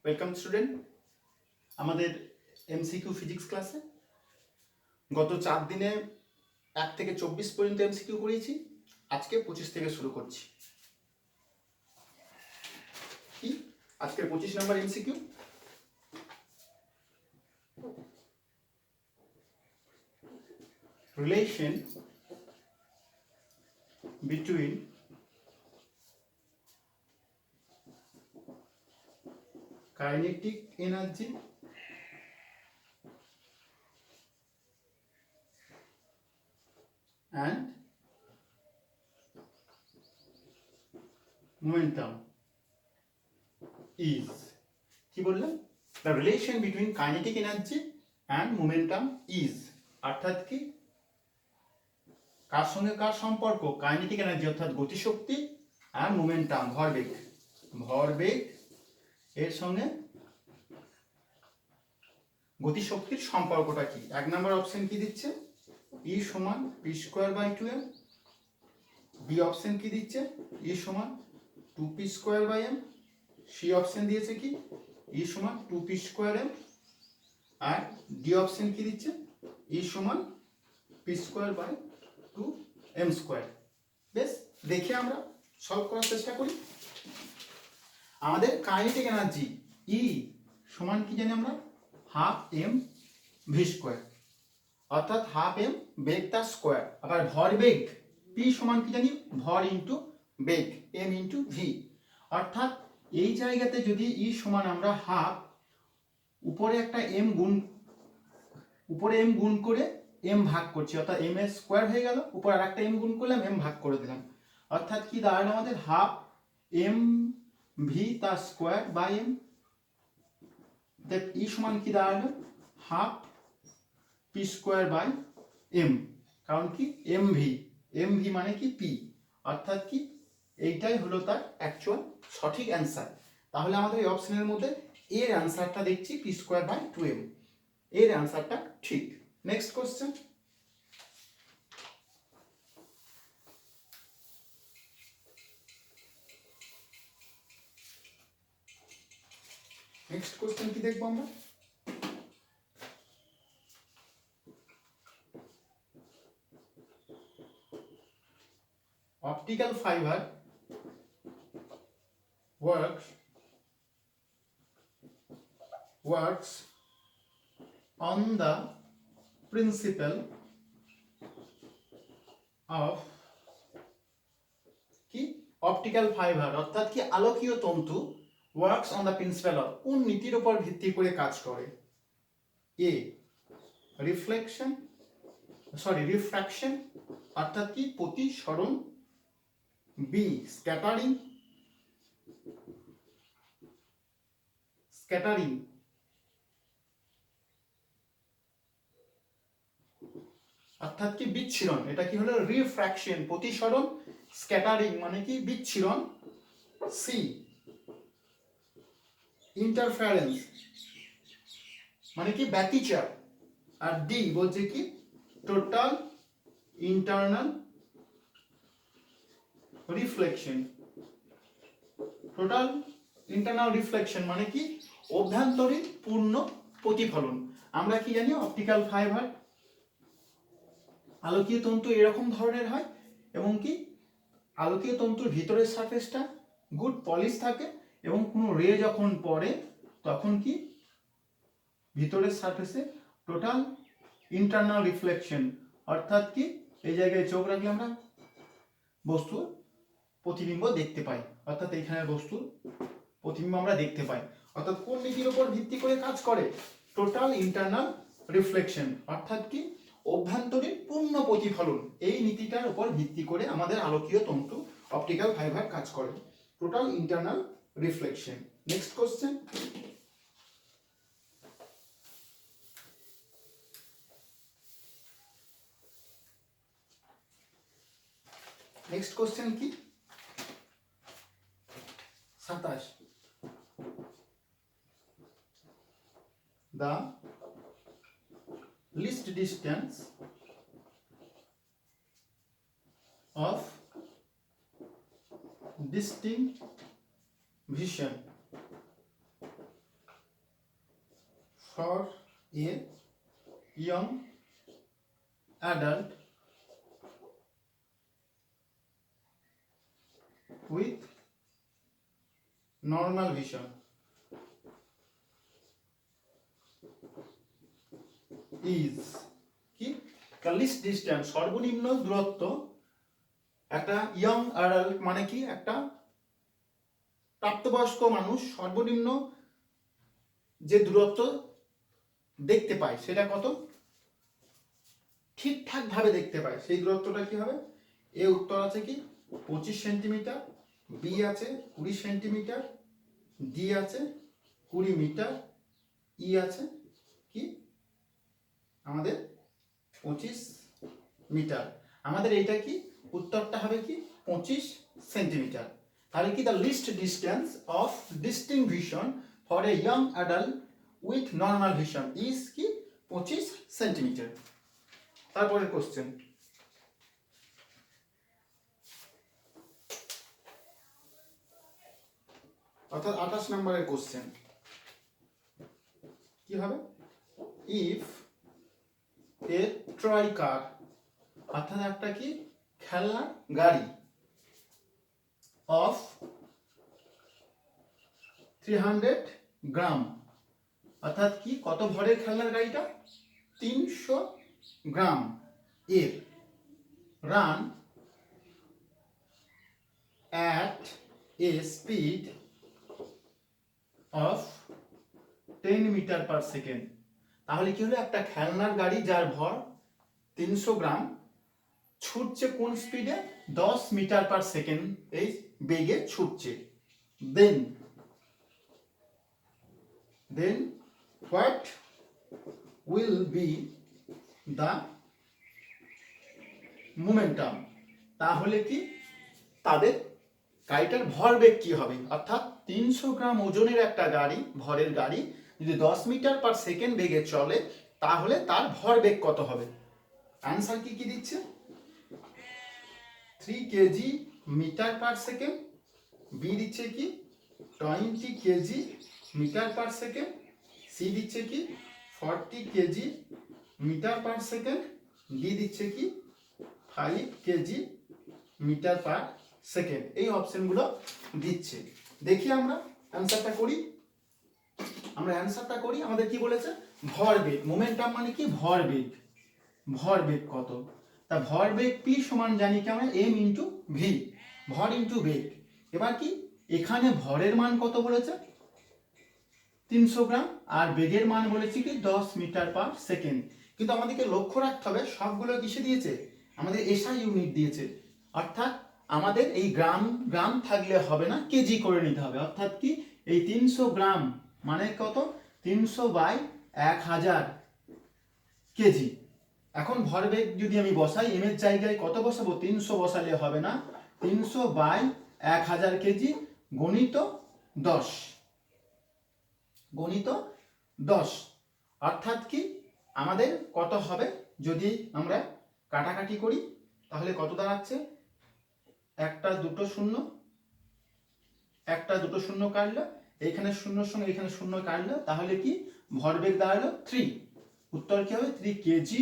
Welcome student আমাদের MCQ physics ক্লাসে। গত 4 দিনে 1 থেকে 24 পর্যন্ত এমসিকিউ করিয়েছি। আজকে 25 থেকে শুরু করছি। কি আজকের 25 number MCQ, relation between kinetic energy and momentum is কি বললাম? the relation between kinetic energy and momentum is অর্থাৎ কি কার সঙ্গে কার সম্পর্ক? কাইনেটিক এনার্জি অর্থাৎ গতিশক্তি আর মোমেন্টাম ভরবেগ এর সঙ্গে গতিশক্তির সম্পর্কটা কি? 1 নম্বর অপশন কি দিচ্ছে? E সমান p²/2m। বি অপশন কি দিচ্ছে? E সমান 2p²/m। সি অপশন দিয়েছে কি? E সমান 2p²m। আর ডি অপশন কি দিচ্ছে? E সমান p²/2m²। বেশ, দেখে আমরা সলভ করার চেষ্টা করি। আমাদের কাইনেটিক এনার্জি E সমান কি জানি আমরা? হাফ এম ভি স্কোয়ার, অর্থাৎ হাফ এম বেগ তার স্কোয়ার। আবার ভরবেগ পি সমান কি জানি? ভর ইন্টু বেগ এম ইন্টু ভি। অর্থাৎ এই জায়গাতে যদি ই সমান আমরা হাফ উপরে একটা এম গুণ করে এম ভাগ করছি, অর্থাৎ এম এর স্কোয়ার হয়ে গেল, উপর আর একটা এম গুণ করলাম, এম ভাগ করে দিলাম। অর্থাৎ কি দাঁড়ালো আমাদের? হাফ এম ভি তার স্কোয়ার বাই এম। ই সমান কি দাঁড়ালো? Half p²/m। কারণ কি এম ভি মানে কি পি, অর্থাৎ কি এইটাই হলো তার অ্যাকচুয়াল সঠিক অ্যান্সার। তাহলে আমাদের এই অপশনের মধ্যে এর অ্যান্সারটা দেখছি p²/2m, এর অ্যান্সারটা ঠিক। নেক্সট কোশ্চেন, কি দেখবো আমরা? Optical fiber works on the principle of কি? অপটিক্যাল ফাইবার অর্থাৎ কি আলোকীয় তন্তু works on the principal of, কোন নীতির উপর ভিত্তি করে কাজ করে? এ রিফ্র্যাকশন অর্থাৎ কি প্রতিসরণ, বি স্ক্যাটারিং অর্থাৎ কি বিচ্ছিরণ। এটা কি হলো? রিফ্র্যাকশন প্রতিসরণ, স্ক্যাটারিং মানে কি বিচ্ছিরণ। সি ইন্টারফারেন্স মানে কি ব্যতিচার। আর ডি বলছে কি টোটাল ইন্টারনাল রিফ্লেকশন। মানে কি অভ্যন্তরীণ পূর্ণ প্রতিফলন। আমরা কি জানি? অপটিক্যাল ফাইবার আলোকীয় তন্তু এরকম ধরনের হয় এবং কি আলোকীয় তন্তুর ভিতরের সারফেসটা গুড পলিশ থাকে এবং কোনো রে যখন পড়ে তখন কি ভিতরের সারফেসে টোটাল ইন্টারনাল রিফ্লেকশন, অর্থাৎ কি এই জায়গায় চোখ রাখলে আমরা বস্তুর প্রতিবিম্ব দেখতে পাই, অর্থাৎ এইখানে বস্তুর প্রতিবিম্ব আমরা দেখতে পাই। অর্থাৎ কোন নীতির উপর ভিত্তি করে কাজ করে? টোটাল ইন্টারনাল রিফ্লেকশন, অর্থাৎ কি অভ্যন্তরীণ পূর্ণ প্রতিফলন। এই নীতিটার উপর ভিত্তি করে আমাদের আলোকীয় তন্তু অপটিক্যাল ফাইবার কাজ করে। Total internal reflection. Next question, কি 27, the least distance of distinct vision for a young adult with normal vision is কি লিস্ট ডিস্টেন্স, সর্বনিম্ন দূরত্ব একটা ইয়ং অ্যাডাল্ট মানে কি একটা প্রাপ্তবয়স্ক মানুষ সর্বনিম্ন যে দূরত্ব দেখতে পায় সেটা কত, ঠিকঠাক ভাবে দেখতে পায় সেই দূরত্বটা কি হবে? এ উত্তর আছে কি 25 সেন্টিমিটার, বি আছে 20 সেন্টিমিটার, ডি আছে 20 মিটার, ই আছে কি আমাদের 25 মিটার। আমাদের এইটা কি উত্তরটা হবে কি 25 সেন্টিমিটার। তাহলে কি the least distance of distinct vision for a young adult with normal vision is কি 25 সেন্টিমিটার। তারপরের কোশ্চেন, অর্থাৎ 28 নম্বরের কোশ্চেন কি হবে? ইফ এ ট্রয় কার, অর্থাৎ একটা কি খেলনার গাড়ি অফ 300 গ্রাম, অর্থাৎ কি কত ভরের খেলনার গাড়িটা? 300 গ্রাম এর run at a speed of 10 metre per second. তাহলে কি হলো? একটা খেলনার গাড়ি যার ভর 300 গ্রাম ছুটছে কোন স্পিডে? 10 মিটার পার সেকেন্ড এই বেগে ছুটছে। দেন what will be the momentum, তাহলে কি তাদের গাড়িটার ভরবেগ কি হবে? অর্থাৎ 300 গ্রাম ওজনের একটা গাড়ি, ভরের গাড়ি যদি 10 মিটার পার সেকেন্ড বেগে চলে তাহলে তার ভরবেগ কত হবে? অ্যান্সার কি কি দিচ্ছে? 3 KG metre per second, B দিচ্ছে কি 20 KG metre per second, C দিচ্ছে কি 40 KG metre per second, D দিচ্ছে কি 5 কেজি মিটার পার সেকেন্ড। এই অপশনগুলো দিচ্ছে। দেখি আমরা অ্যান্সারটা করি। আমাদের কি বলেছে? ভরবেগ, মোমেন্টাম মানে কি ভরবেগ। ভরবেগ কত? তা ভরবেগ পি সমান জানি কি আমরা এম ইন্টু ভি, ভর ইন্টু বেগ। এবার কি এখানে ভরের মান কত বলেছে? 300 গ্রাম, আর বেগের মান বলেছি কি 10 মিটার পার সেকেন্ড। কিন্তু আমাদেরকে লক্ষ্য রাখতে হবে সবগুলো কিসে দিয়েছে? আমাদের এসআই ইউনিট দিয়েছে। অর্থাৎ আমাদের এই গ্রাম গ্রাম থাকলে হবে না, কেজি করে নিতে হবে। অর্থাৎ কি এই 300 গ্রাম মানে কত? 300 বাই 1000 কেজি। এখন ভরবেগ যদি আমি বসাই, এম এর জায়গায় কত বসাবো? 300 বসালে হবে না, 300 বাই 1000 কেজি গণিত 10, গণিত 10। অর্থাৎ কি আমাদের কত হবে? যদি আমরা কাটাকাটি করি তাহলে কত দাঁড়াচ্ছে? একটা দুটো শূন্য কাটলো, এইখানে শূন্যর সঙ্গে এখানে শূন্য কাটলো, তাহলে কি ভরবেগ দাঁড়ালো 3। উত্তর কি হবে? 3 কেজি।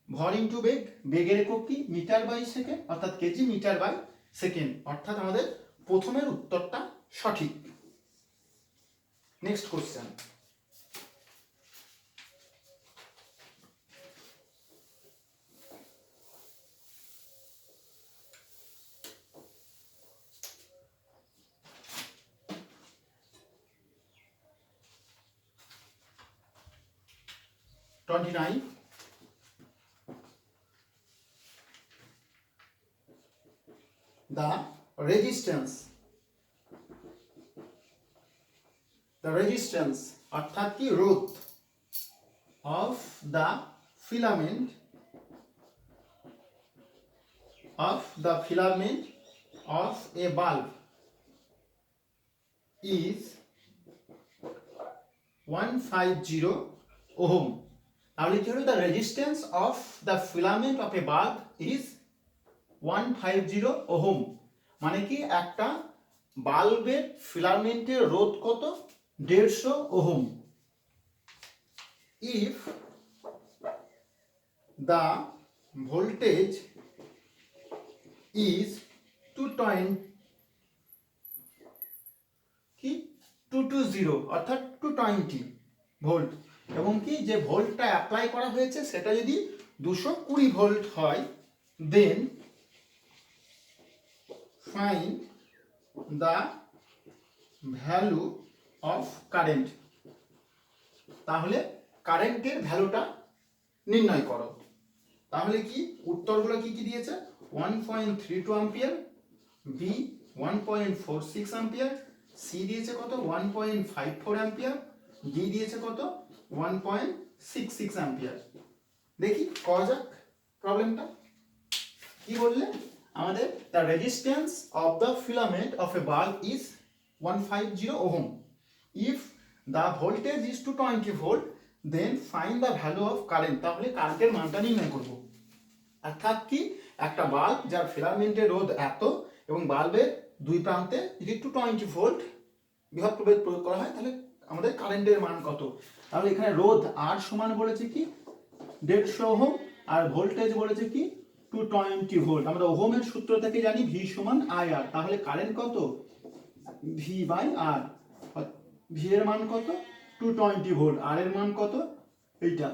ভর ইন্টু বেগ, বেগের একক কি মিটার বাই সেকেন্ড, অর্থাৎ কেজি মিটার বাই সেকেন্ড। অর্থাৎ আমাদের প্রথমের উত্তরটা সঠিক। নেক্সট কোশ্চেন, the resistance অর্থাৎ কি রোধ of the filament of a bulb is 150 ohm। তাহলে কি হলো? the resistance of the filament of a bulb is 150 ohm, মানে কি একটা বাল্বের ফিলামেন্টের রোধ কত? 150 ohm. if the voltage is 220 অর্থাৎ 220 ভোল্ট এবং কি যে ভোল্টটা অ্যাপ্লাই করা হয়েছে সেটা যদি 220 ভোল্ট হয়, then find the value of current. তাহলে কারেন্টের ভ্যালুটা নির্ণয় করো। তাহলে কি উত্তরগুলো কি কি দিয়েছে? 1.32 অ্যাম্পিয়ার, বি 1.46 অ্যাম্পিয়ার, সি দিয়েছে কত 1.54 অ্যাম্পিয়ার, ডি দিয়েছে কত 1.66 অ্যাম্পিয়ার। দেখি করা যাক প্রবলেমটা। কি বললে আমাদের the resistance of the filament of a bulb is 150 ohm. If the voltage is 220 volt then find the value of current. তাহলে কারেন্টের মানটা নির্ণয় করব। অর্থাৎ কি একটা বাল্ব যার ফিলামেন্টের রোধ এত এবং বাল্বের দুই প্রান্তে যদি 220 ভোল্ট বিভব প্রভেদ প্রয়োগ করা হয় তাহলে আমাদের কারেন্টের মান কত। তাহলে এখানে রোধ আর সমান বলেছে কি 150 ওহম আর ভোল্টেজ বলেছে কি 220 ভোল্ট। আমরা ওহমের সূত্র থেকে জানি ভি সমান আই আর। তাহলে কারেন্ট কত ভি বাই আর। ভি এর মান কত 220 ভোল্ট, আর এর মান কত এইটা।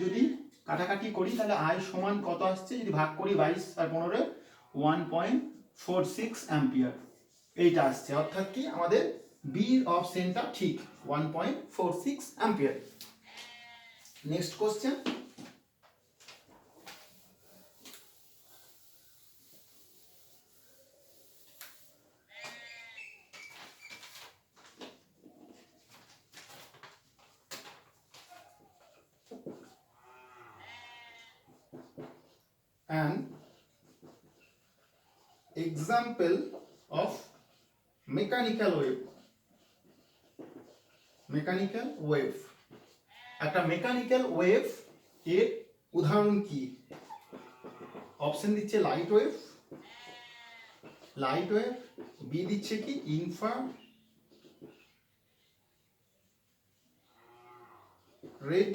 যদি কাটাকাটি করি তাহলে আই সমান কত আসছে, যদি ভাগ করি 22 আর 15 1.46 অ্যাম্পিয়ার এইটা আসছে। অর্থাৎ কি আমাদের বি অপশনটা ঠিক 1.46 ampere. Next question. An example of mechanical wave. Mechanical wave, একটা মেকানিক্যাল ওয়েভ এর উদাহরণ কি? অপশন দিচ্ছে লাইট ওয়েভ, বি দিচ্ছে কি ইনফ্রারেড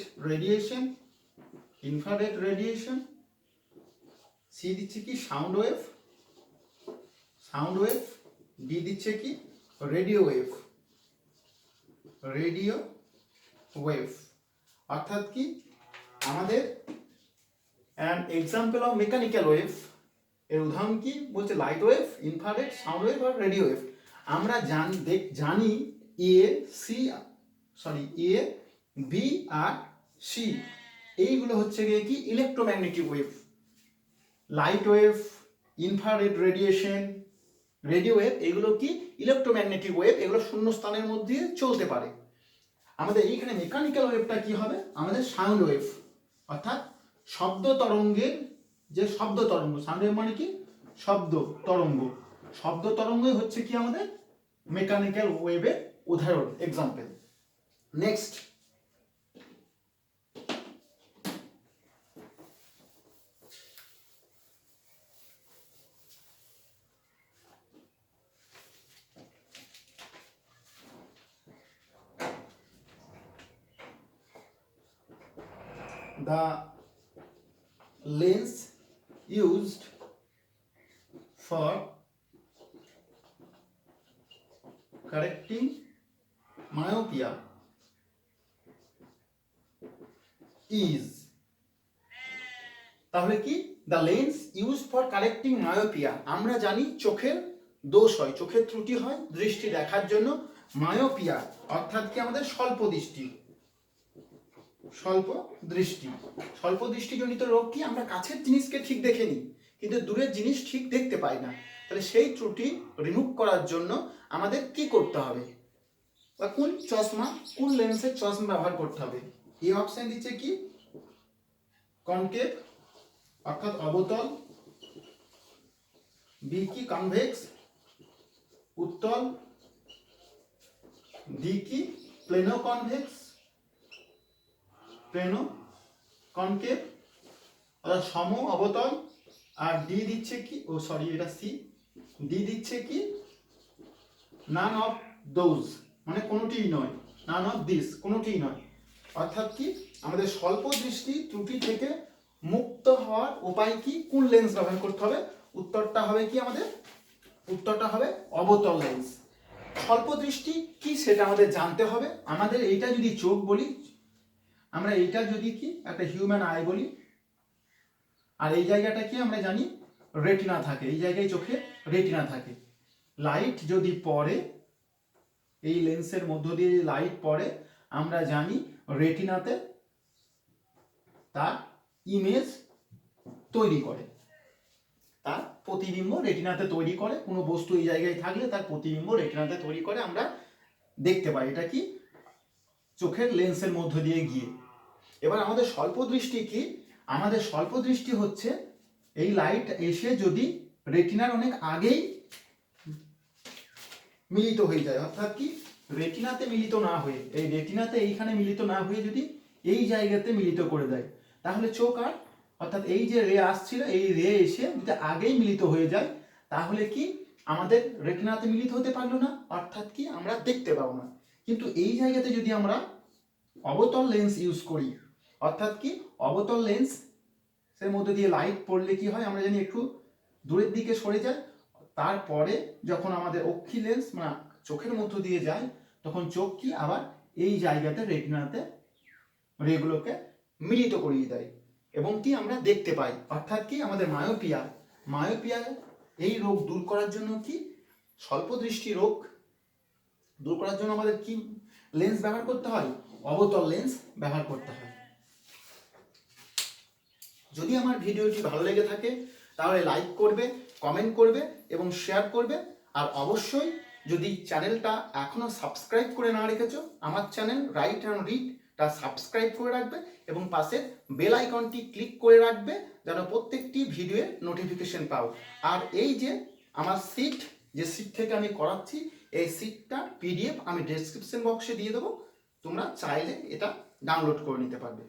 রেডিয়েশন, সি দিচ্ছে কি সাউন্ড ওয়েভ, ডি দিচ্ছে কি রেডিও ওয়েভ। অর্থাৎ কি আমাদের an example of mechanical wave এর উদাহরণ কি বলছে? Light wave, infrared, sound wave আর রেডিও ওয়েভ। আমরা জানি এ বি আর সি এইগুলো হচ্ছে গিয়ে কি electromagnetic wave. Light wave, infrared radiation, radio wave এগুলো কি ইলেকট্রোম্যাগনেটিক ওয়েভ, এগুলো শূন্য স্থানের মধ্যে চলতে পারে। আমাদের এইখানে মেকানিক্যাল ওয়েভটা কি হবে? আমাদের সাউন্ড ওয়েভ, অর্থাৎ শব্দ তরঙ্গের যে শব্দ তরঙ্গ, সাউন্ড ওয়েভ মানে কি শব্দ তরঙ্গই হচ্ছে কি আমাদের মেকানিক্যাল ওয়েভের উদাহরণ, example. Next, the lens used for correcting myopia is, তাহলে কি the lens used for correcting myopia, আমরা জানি চোখের দোষ হয়, চোখের ত্রুটি হয় দৃষ্টি দেখার জন্য। মায়োপিয়া অর্থাৎ কি আমাদের স্বল্প দৃষ্টিজনিত রোগ কি আমরা কাছের জিনিসকে ঠিক দেখে নিই কিন্তু দূরের জিনিস ঠিক দেখতে পাই না। তাহলে সেই ত্রুটি রিমুভ করার জন্য আমাদের কি করতে হবে বা কোন লেন্সের চশমা ব্যবহার করতে হবে? এই অপশন দিচ্ছে কি কনকেভ অর্থাৎ অবতল, বি কি কনভেক্স উত্তল, ডি কি প্লেনো কনকেভ অর্থাৎ সম অবতল, আর ডি দিচ্ছে কি এটা সি, ডি দিচ্ছে কি নান অফ দোজ মানে কোনোটিই নয়, নান অফ দিস কোনোটিই নয়। অর্থাৎ কি আমাদের স্বল্প দৃষ্টি ত্রুটি থেকে মুক্ত হওয়ার উপায় কি, কোন লেন্স ব্যবহার করতে হবে? উত্তরটা হবে কি আমাদের? উত্তরটা হবে অবতল লেন্স। স্বল্প দৃষ্টি কি সেটা আমাদের জানতে হবে। আমাদের এইটা যদি চোখ বলি, আমরা এইটা যদি কি একটা হিউম্যান আই বলি, আর এই জায়গাটা কি আমরা জানি রেটিনা থাকে, এই জায়গায় চোখে রেটিনা থাকে। লাইট যদি পড়ে, এই লেন্সের মধ্য দিয়ে লাইট পড়ে, আমরা জানি রেটিনাতে তার ইমেজ তৈরি করে, তার প্রতিবিম্ব রেটিনাতে তৈরি করে। কোনো বস্তু এই জায়গায় থাকলে তার প্রতিবিম্ব রেটিনাতে তৈরি করে, আমরা দেখতে পাই। এটা কি চোখের লেন্সের মধ্য দিয়ে গিয়ে। এবার আমাদের স্বল্প দৃষ্টি কি? আমাদের স্বল্প দৃষ্টি হচ্ছে এই লাইট এসে যদি রেটিনার অনেক আগেই মিলিত হয়ে যায়, অর্থাৎ কি রেটিনাতে মিলিত না হয়ে, এই রেটিনাতে এইখানে মিলিত না হয়ে যদি এই জায়গাতে মিলিত করে দেয়, তাহলে চোখ আর, অর্থাৎ এই যে রে আসছিল এই রে এসে যদি আগেই মিলিত হয়ে যায়, তাহলে কি আমাদের রেটিনাতে মিলিত হতে পারলো না, অর্থাৎ কি আমরা দেখতে পাবো না। কিন্তু এই জায়গাতে যদি আমরা অবতল লেন্স ইউজ করি, অর্থাৎ কি অবতল লেন্স এর মধ্যে দিয়ে লাইট পড়লে কি হয় আমরা জানি একটু দূরের দিকে সরে যায়, তারপরে যখন আমাদের অক্ষি লেন্স মানে চোখের মধ্য দিয়ে যায়, তখন চোখ কি আবার এই জায়গাতে রেটিনাতে রেগুলোকে মিলিত করিয়ে দেয় এবং কি আমরা দেখতে পাই। অর্থাৎ কি আমাদের মায়োপিয়া এই রোগ দূর করার জন্য কি, স্বল্প দৃষ্টি রোগ দূর করার জন্য আমাদের কি লেন্স ব্যবহার করতে হয়? অবতল লেন্স ব্যবহার করতে হয়। যদি আমার ভিডিওটি ভালো লেগে থাকে তাহলে লাইক করবে, কমেন্ট করবে এবং শেয়ার করবে। আর অবশ্যই যদি চ্যানেলটা এখনো সাবস্ক্রাইব করে না রেখেছো, আমার চ্যানেল রাইট অ্যান্ড রিডটা সাবস্ক্রাইব করে রাখবে এবং পাশে বেল আইকনটি ক্লিক করে রাখবে যেন প্রত্যেকটি ভিডিওর নোটিফিকেশন পাও। আর এই যে আমার সিট, যে সিট থেকে আমি করাচ্ছি, এই সিটটা পিডিএফ আমি ডেসক্রিপশন বক্সে দিয়ে দেবো, তোমরা চাইলে এটা ডাউনলোড করে নিতে পারবে।